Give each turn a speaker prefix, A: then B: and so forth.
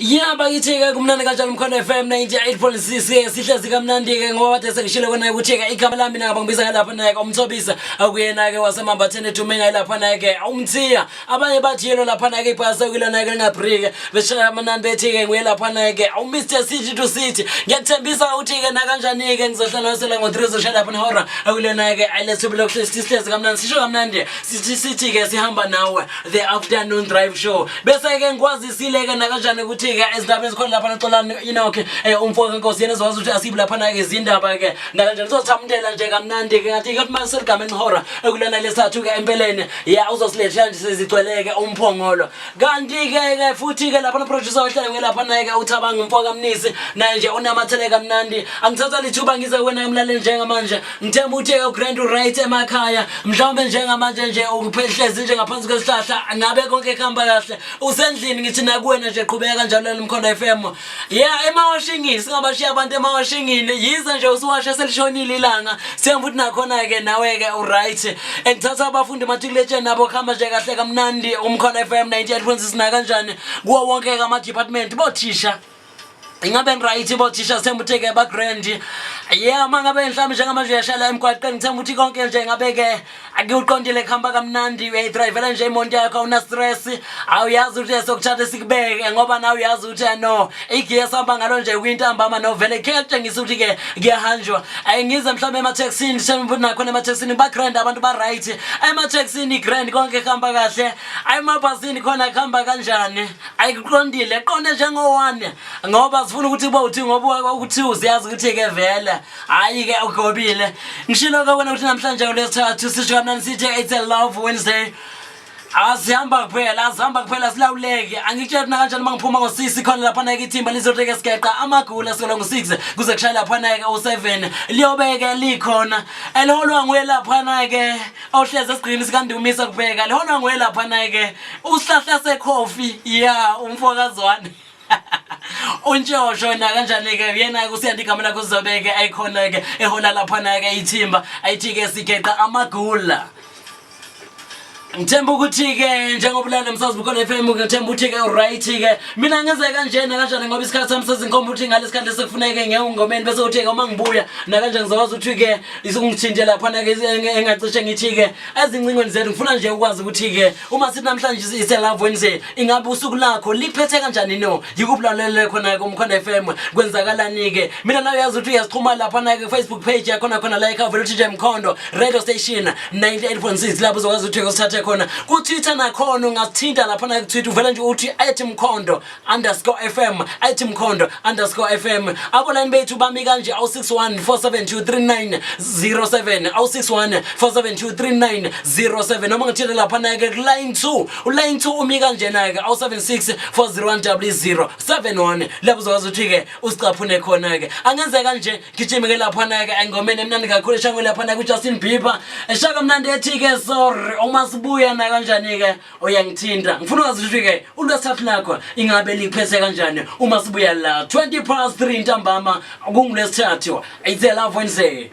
A: Yeah, bakithi-ke kumnandi kanjalo Mkhondo FM 98.6 sihlezi kamnandi-ke ngoba bathe sengishilo kona ukuthi-ke igama lami naka bangibisa ngalapha naye Mthobisi akuyena-ke wasemambatheni edume ngalapha naye-ke umthiya abanye bathi yelo lapha naye ibhasa kulona-ke lingabhrike beshaya amanani bethi-ke nguye lapha naye-ke Mr Citi2Citi ngiyakuthembisa ukuthi-ke nakanjani-ke ngizohlala nosela ngo-3 zoshaya lapha nehora akulona-ke ayilethubile sihlezi kamnandi sisho kamnandi sithi-ke sihamba nawe the afternoon drive show bese-ke ngikwazisile-ke nakanjani ukuthi ezindaba ezikhona lapha noxolani Enoke umfoko Nkosi yena ezokwazi ukuthi asibe lapha na ke izindaba ke nakanjani uzothamundela nje kamnandi ke ngathi ke mase ligama ngihora ekulana lesathu ke empeleni ya uzosiletha nje sezigcweleke umphongolo kanti ke futhi ke lapha no producer ohlala ngelapha naye ke uthabanga umfoko kamnisi naye nje unamathele kamnandi angithatha lithuba ngize wena emlaleli njengamanje ngithemba ukuthi ke grand right emakhaya mhlawumbe njengamanje nje ukuphehlezi nje ngaphansi kwesihlahla ngabe konke kuhamba kahle usendlini ngithi nakuwena nje qhubeka kanjalo Mkhondo FM yeah emawashingini singabashiya abantu emawashingini yize nje usuwasha selishonile ilanga siyamfuthi nakhona ke nawe ke uright engithatha abafundi matriculation nabo khamba nje kahle kamnandi Mkhondo FM 98.6 na kanjani kuwo wonke ama department bothisha ingabe right bothisha sembuteke ba grand yeah mangabe mhlawumbe njengamanje yashala emgwaqeni ngithemba ukuthi konke nje ngabe ke akuqondile khamba kamnandi uyayidrivela nje imoto yakho una stress awuyazi ukuthi sokuthatha sikubeke ngoba nawe uyazi ukuthi no igear samba ngalo nje kwintamba ama novele kuyatshengisa ukuthi ke kuyahanjwa ayingize mhlawumbe ema taxini sembuthe nakhona ema taxini ba grand abantu ba right ema taxini grand konke khamba kahle ayimabhasini khona khamba kanjani ayikuqondile qonde njengo1 ngoba sifuna ukuthi bowuthi ngoba ukuthi uziyazi ukuthi ke vele hayi ke ugobile ngishilo ke wena ukuthi namhlanje kulesithathu sisho kamnandi sithi it's a love Wednesday asihamba kuphela silawuleke angikutshela na kanjani mangiphuma ngo6 khona lapha na ke ithimba lizoteke sigeqa amagula solo ngo6 kuze kushaya lapha na ke u7 liyobeke likhona eliholwa nguye lapha na ke ohleze esigcini sikandumisa kubheka liholwa nguye lapha na ke usihlahla secoffee yeah umfokazwane Unjosho na kanjani ke yena kusiyanda igama lakho sizobeke ayikhona ke ehola lapha na ke ithimba ayithi ke sigeqa amagula ngithemba ukuthi ke njengobulala umsazi Mkhondo FM ngithemba ukuthi ke right ke mina ngeze kanjena kanjani ngoba isikhathi sami sezinkomba ukuthi ngalesikhathi sekufuneka ngengomeni bese uthi ke uma ngibuya na kanje ngizokwazi ukuthi ke isungithinte lapha na ke engacishe ngithi ke ezincingweni zethu ngifuna nje ukwazi ukuthi ke uma sithi namhlanje ise love Wednesday ingabe usuku lakho liphethe kanjani no yikubulalele khona ke Mkhondo FM kwenzakalani ke mina nawe yazi ukuthi uyasixhuma lapha na ke Facebook page yakho khona like avela uthi nje Mkhondo radio station 98.6 lapho uzokwazi ukuthi usithathe khona ku Twitter nakhona ungathinta lapha na ku Twitter uvela nje uthi @Mkhondo_FM @Mkhondo_FM abolani bethu bami kanje awu61472390 awu61472390 noma ngithile lapha na ke line 2 uline 2 umi kanje na ke awu764010071 lapho uzokwazi ukuthi ke usicaphune khona ke angenze kanje gijime ke lapha na ke engomeni emnandi kakhulu eshango lapha na ku Justin Bieber eshaka mnandi ethi ke sorry uma sibuya na kanjani ke uyangithinta ngifuna ukwazi ukuthi ke ulwesithathu lakho ingabe liphethe kanjani uma sibuya la 3 ntambama kungulesithathu it's a love Wednesday.